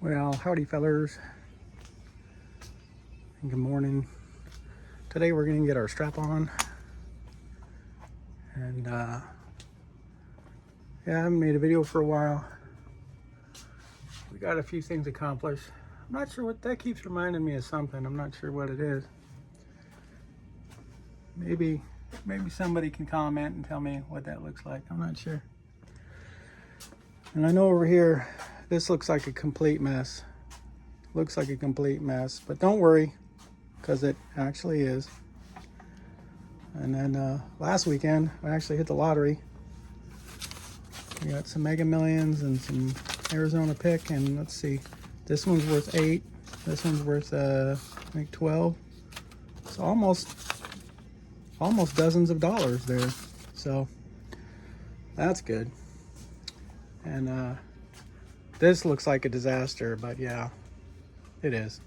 Well, howdy fellers, and good morning. Today we're gonna get our strap on, and yeah, I haven't made a video for a while. We got a few things accomplished. I'm not sure what that keeps reminding me of something. I'm not sure what it is. Maybe somebody can comment and tell me what that looks like. I'm not sure. And I know over here, this looks like a complete mess. Looks like a complete mess, but don't worry, because it actually is. And then last weekend, I actually hit the lottery. We got some Mega Millions and some Arizona pick, and let's see, this one's worth 8. This one's worth I think 12. So almost dozens of dollars there. So that's good. And this looks like a disaster, but yeah, it is.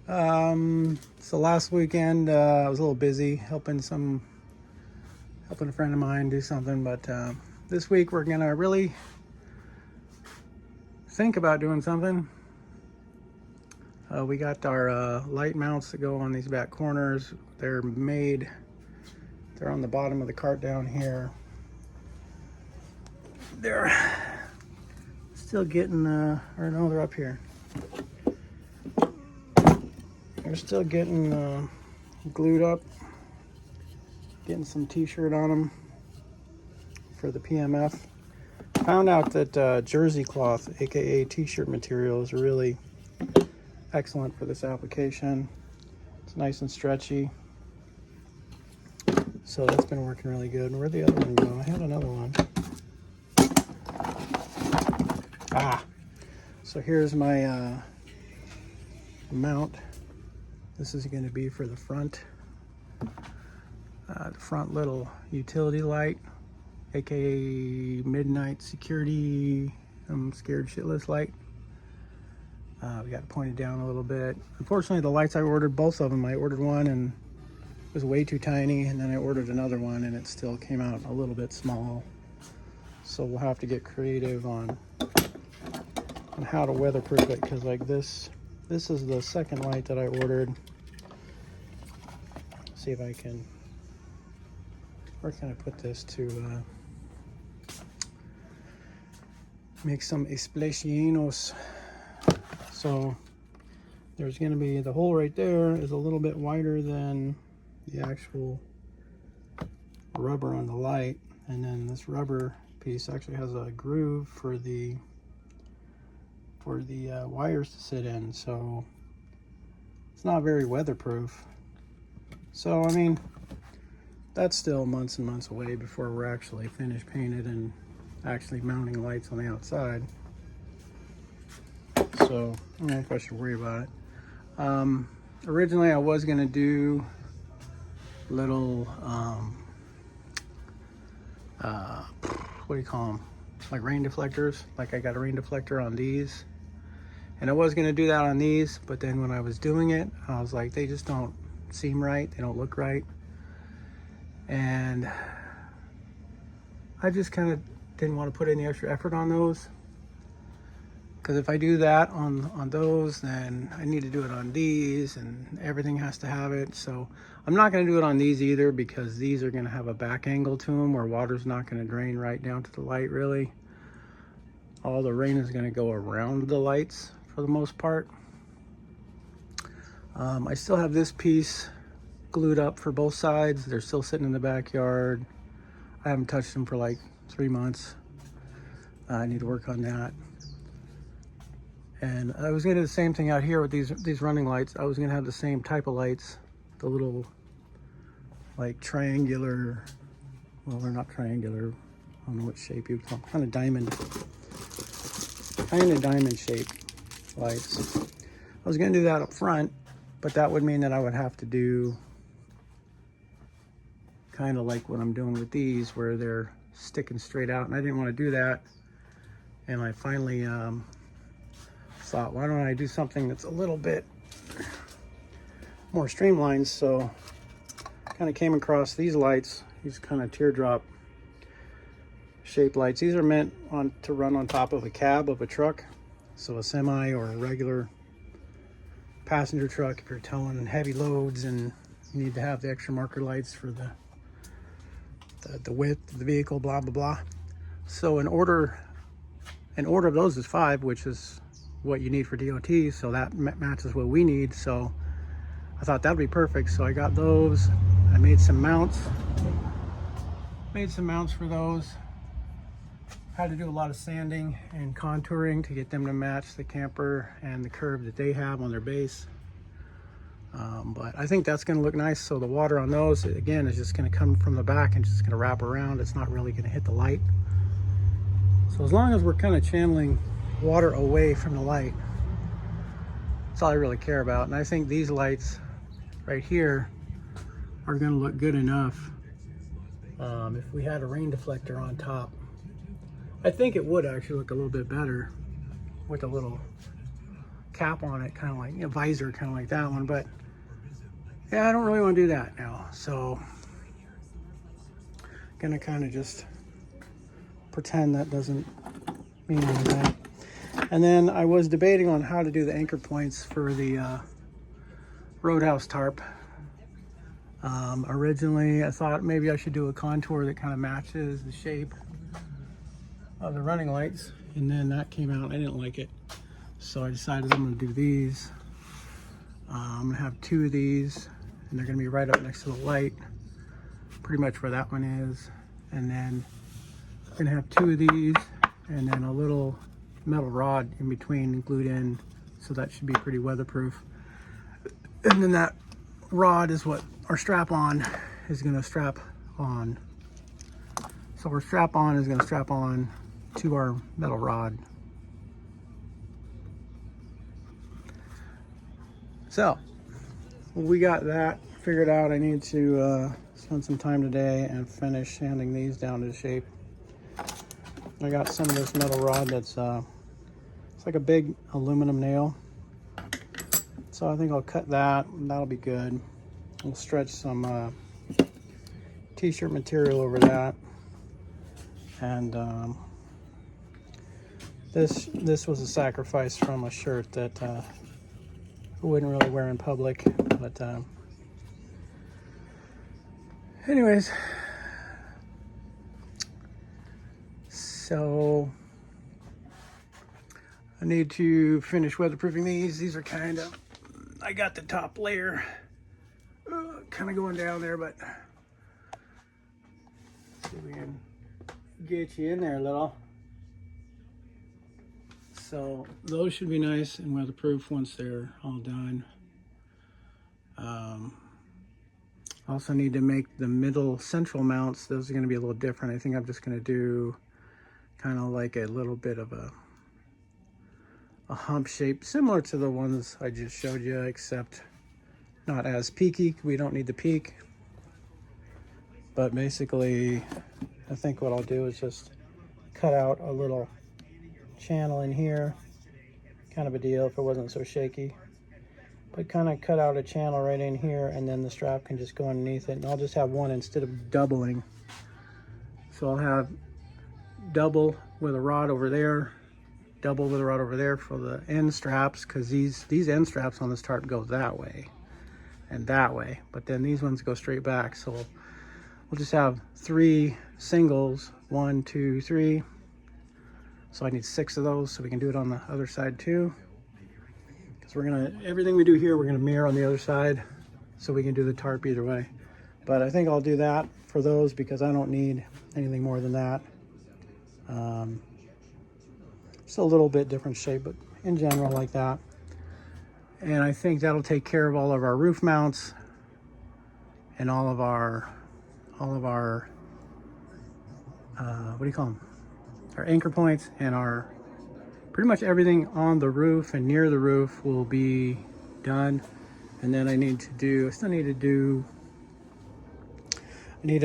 So last weekend I was a little busy helping a friend of mine do something, but this week we're gonna really think about doing something. We got our light mounts that go on these back corners. They're on the bottom of the cart down here. They're still getting or no, they're up here. They're still getting glued up, getting some t-shirt on them for the PMF. Found out that jersey cloth, aka t-shirt material, is really excellent for this application. It's nice and stretchy, so that's been working really good. Where'd the other one go? I had another one. So here's my mount. This is going to be for the front little utility light, aka midnight security, I'm scared shitless light. We got it pointed down a little bit. Unfortunately, the lights I ordered, both of them, I ordered one and it was way too tiny, and then I ordered another one and it still came out a little bit small. So we'll have to get creative on how to weatherproof it, because like this is the second light that I ordered. See if I can, where can I put this to make some explanaciones. So there's going to be, the hole right there is a little bit wider than the actual rubber on the light, and then this rubber piece actually has a groove for the wires to sit in, so it's not very weatherproof. So I mean, that's still months and months away before we're actually finished painted and actually mounting lights on the outside. So I don't know if I should worry about it. Originally I was going to do little what do you call them, like rain deflectors. Like I got a rain deflector on these, and I was going to do that on these, but then when I was doing it, I was like, they just don't seem right, they don't look right, and I just kind of didn't want to put any extra effort on those, because if I do that on those, then I need to do it on these, and everything has to have it. So I'm not going to do it on these either, because these are going to have a back angle to them where water's not going to drain right down to the light. Really, all the rain is going to go around the lights for the most part. I still have this piece glued up for both sides. They're still sitting in the backyard. I haven't touched them for like 3 months. I need to work on that. And I was going to do the same thing out here with these running lights. I was going to have the same type of lights, the little like triangular, well, they're not triangular, I don't know what shape you would call them, kind of diamond shaped lights. I was going to do that up front, but that would mean that I would have to do kind of like what I'm doing with these, where they're sticking straight out, and I didn't want to do that. And I finally thought, why don't I do something that's a little bit more streamlined? So kind of came across these lights, these kind of teardrop shape lights. These are meant to run on top of a cab of a truck. So a semi or a regular passenger truck, if you're towing heavy loads and you need to have the extra marker lights for the width of the vehicle, blah, blah, blah. So an order of those is 5, which is what you need for DOT. So that matches what we need. So I thought that'd be perfect. So I got those. I made some mounts. For those. Had to do a lot of sanding and contouring to get them to match the camper and the curve that they have on their base. But I think that's going to look nice. So the water on those, again, is just going to come from the back and just going to wrap around. It's not really going to hit the light. So as long as we're kind of channeling water away from the light, that's all I really care about. And I think these lights right here are going to look good enough. If we had a rain deflector on top, I think it would actually look a little bit better with a little cap on it, kind of like a visor, kind of like that one. But yeah, I don't really want to do that now. So gonna kind of just pretend that doesn't mean anything. And then I was debating on how to do the anchor points for the Roadhouse tarp. Originally, I thought maybe I should do a contour that kind of matches the shape of the running lights, and then that came out. I didn't like it, so I decided I'm going to do these. I'm going to have 2 of these, and they're going to be right up next to the light, pretty much where that one is. And then I'm going to have 2 of these, and then a little metal rod in between glued in, so that should be pretty weatherproof. And then that rod is what our strap-on is going to strap on. So our strap-on is going to strap on to our metal rod. So we got that figured out. I need to spend some time today and finish sanding these down to shape. I got some of this metal rod that's it's like a big aluminum nail. So I think I'll cut that, and that'll be good. We'll stretch some t-shirt material over that. And this was a sacrifice from a shirt that I wouldn't really wear in public. But anyways, so I need to finish weatherproofing these. These are kind of, I got the top layer kind of going down there, but see if we can get you in there a little. So those should be nice and weatherproof once they're all done. Also need to make the middle central mounts. Those are going to be a little different. I think I'm just going to do kind of like a little bit of a hump shape, similar to the ones I just showed you, except not as peaky. We don't need the peak. But basically, I think what I'll do is just cut out a little channel in here, kind of a deal if it wasn't so shaky. But kind of cut out a channel right in here, and then the strap can just go underneath it. And I'll just have one instead of doubling. So I'll have double with a rod over there, double with a rod over there for the end straps, because these end straps on this tarp go that way and that way, but then these ones go straight back. So we'll just have 3 singles, 1, 2, 3. So I need 6 of those, so we can do it on the other side too. Because we're gonna, everything we do here, we're gonna mirror on the other side, so we can do the tarp either way. But I think I'll do that for those because I don't need anything more than that. Just a little bit different shape, but in general like that. And I think that'll take care of all of our roof mounts and all of our what do you call them? Our anchor points, and our pretty much everything on the roof and near the roof will be done. And then I need to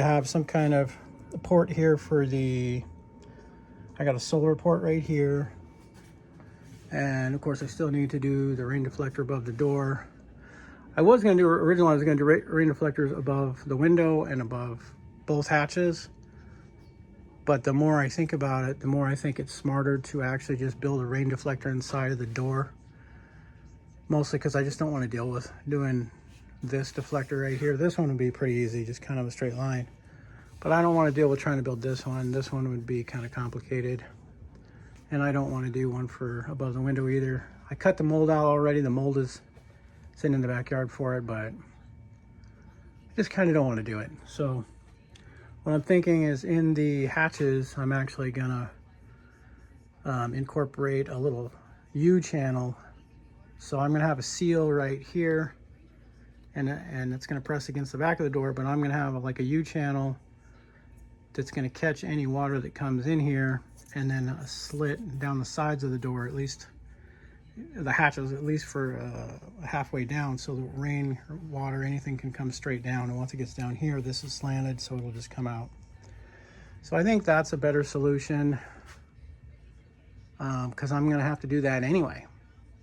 have some kind of port here for the, I got a solar port right here. And of course I still need to do the rain deflector above the door. Originally I was gonna do rain deflectors above the window and above both hatches. But the more I think about it, the more I think it's smarter to actually just build a rain deflector inside of the door. Mostly because I just don't want to deal with doing this deflector right here. This one would be pretty easy, just kind of a straight line. But I don't want to deal with trying to build this one. This one would be kind of complicated. And I don't want to do one for above the window either. I cut the mold out already. The mold is sitting in the backyard for it, but I just kind of don't want to do it. So what I'm thinking is in the hatches, I'm actually gonna incorporate a little U channel. So I'm gonna have a seal right here, and it's gonna press against the back of the door, but I'm gonna have like a U channel that's gonna catch any water that comes in here, and then a slit down the sides of the door, at least the hatches, at least for halfway down, so the rain or water, anything can come straight down. And once it gets down here, this is slanted, so it'll just come out. So I think that's a better solution, because I'm gonna have to do that anyway,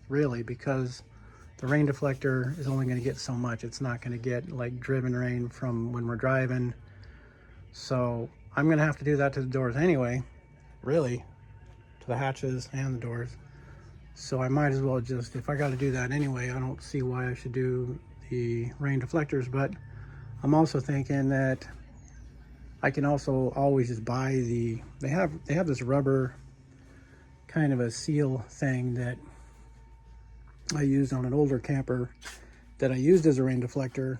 really, because the rain deflector is only gonna get so much. It's not gonna get like driven rain from when we're driving. So I'm gonna have to do that to the doors anyway, really, to the hatches and the doors. So I might as well just, if I got to do that anyway, I don't see why I should do the rain deflectors. But I'm also thinking that I can also always just buy they have this rubber kind of a seal thing that I used on an older camper that I used as a rain deflector,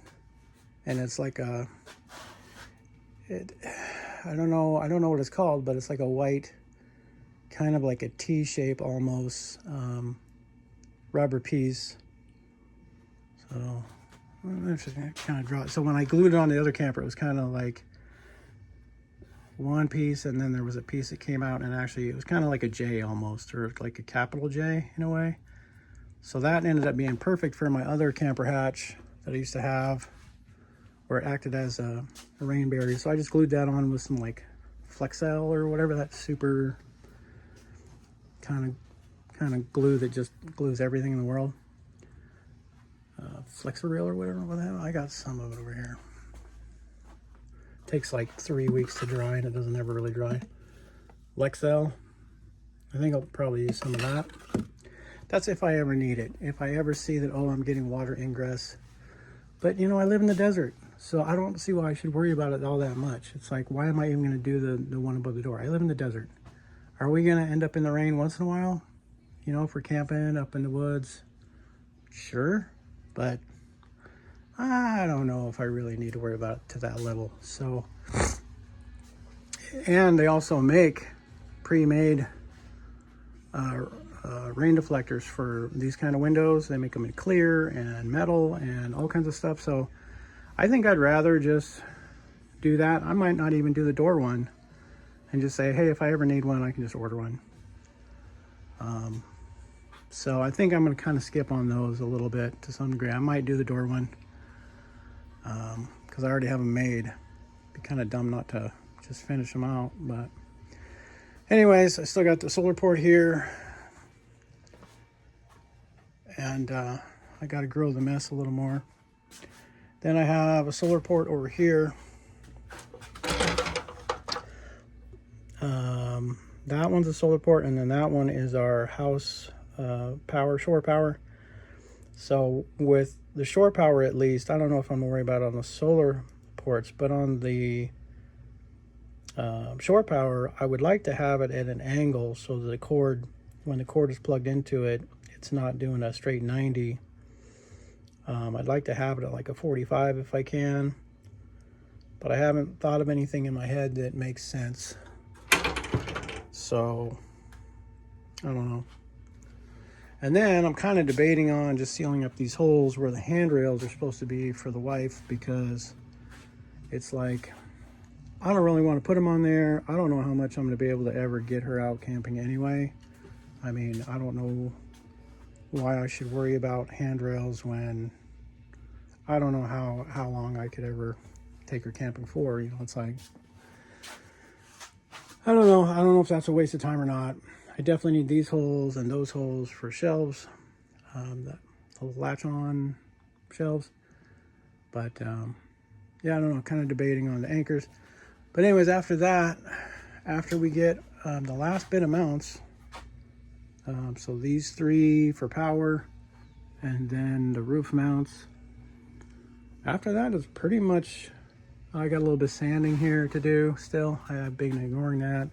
and it's like I don't know what it's called, but it's like a white, kind of like a T shape almost, rubber piece. So I'm just gonna kind of draw it. So when I glued it on the other camper, it was kind of like one piece, and then there was a piece that came out, and actually it was kind of like a J almost, or like a capital J in a way. So that ended up being perfect for my other camper hatch that I used to have, where it acted as a rain barrier. So I just glued that on with some like Flexel or whatever, that super kind of glue that just glues everything in the world. Flexeril or whatever the hell. I got some of it over here. Takes like 3 weeks to dry, and it doesn't ever really dry. Lexel. I think I'll probably use some of that. That's if I ever need it. If I ever see that, oh, I'm getting water ingress. But you know, I live in the desert, so I don't see why I should worry about it all that much. It's like, why am I even gonna do the one above the door? I live in the desert. Are we gonna end up in the rain once in a while? You know, if we're camping up in the woods, sure, but I don't know if I really need to worry about it to that level. So, and they also make pre-made rain deflectors for these kind of windows. They make them in clear and metal and all kinds of stuff. So I think I'd rather just do that. I might not even do the door one, and just say, hey, if I ever need one, I can just order one. So I think I'm going to kind of skip on those a little bit to some degree. I might do the door one, because I already have them made. It'd be kind of dumb not to just finish them out. But anyways, I still got the solar port here, and I got to grow the mess a little more. Then I have a solar port over here. That one's a solar port, and then that one is our house power, shore power. So with the shore power, at least, I don't know if I'm worried about it on the solar ports, but on the shore power, I would like to have it at an angle so that the cord, when the cord is plugged into it, it's not doing a straight 90. I'd like to have it at like a 45 if I can, but I haven't thought of anything in my head that makes sense. So I don't know. And then I'm kind of debating on just sealing up these holes where the handrails are supposed to be for the wife, because it's like, I don't really want to put them on there. I don't know how much I'm going to be able to ever get her out camping anyway. I mean, I don't know why I should worry about handrails when I don't know how long I could ever take her camping for. You know, it's like, I don't know if that's a waste of time or not. I definitely need these holes and those holes for shelves, the latch-on shelves. But yeah, I don't know, kind of debating on the anchors. But anyways, after that, after we get the last bit of mounts, so these 3 for power, and then the roof mounts. After that is pretty much, I got a little bit of sanding here to do still. I've been ignoring that.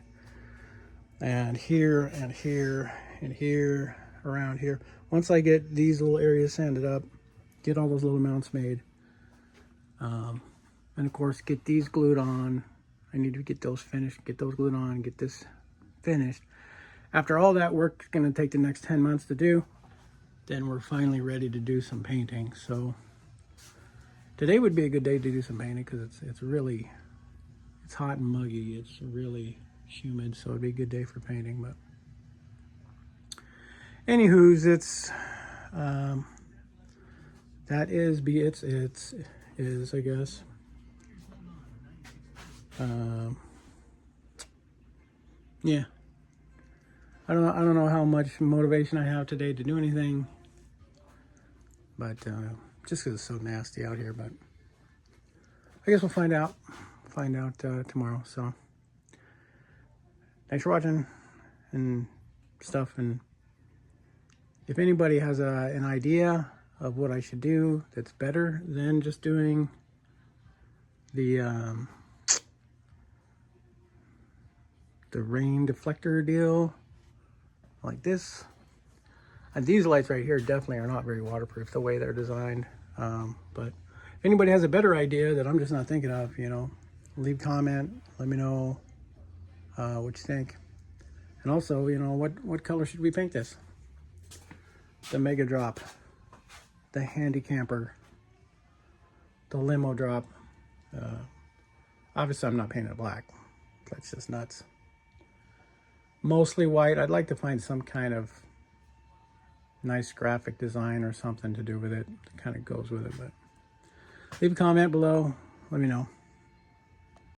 And here, and here, and here, around here. Once I get these little areas sanded up, get all those little mounts made, and of course get these glued on. I need to get those finished, get those glued on, get this finished. After all that work is going to take the next 10 months to do, then we're finally ready to do some painting. So today would be a good day to do some painting because it's hot and muggy. It's really humid, so it'd be a good day for painting. But anywho's, it's that is I guess. Yeah, I don't know how much motivation I have today to do anything, but just because it's so nasty out here. But I guess we'll find out tomorrow. So thanks for watching and stuff. And if anybody has an idea of what I should do that's better than just doing the rain deflector deal like this, and these lights right here definitely are not very waterproof the way they're designed. But if anybody has a better idea that I'm just not thinking of, you know, leave a comment, let me know what you think. And also, you know, what color should we paint this? The LimoDrop, the Handi-Camper, the LimoDrop. Obviously I'm not painting it black. That's just nuts. Mostly white. I'd like to find some kind of nice graphic design or something to do with it that kind of goes with it. But leave a comment below, let me know.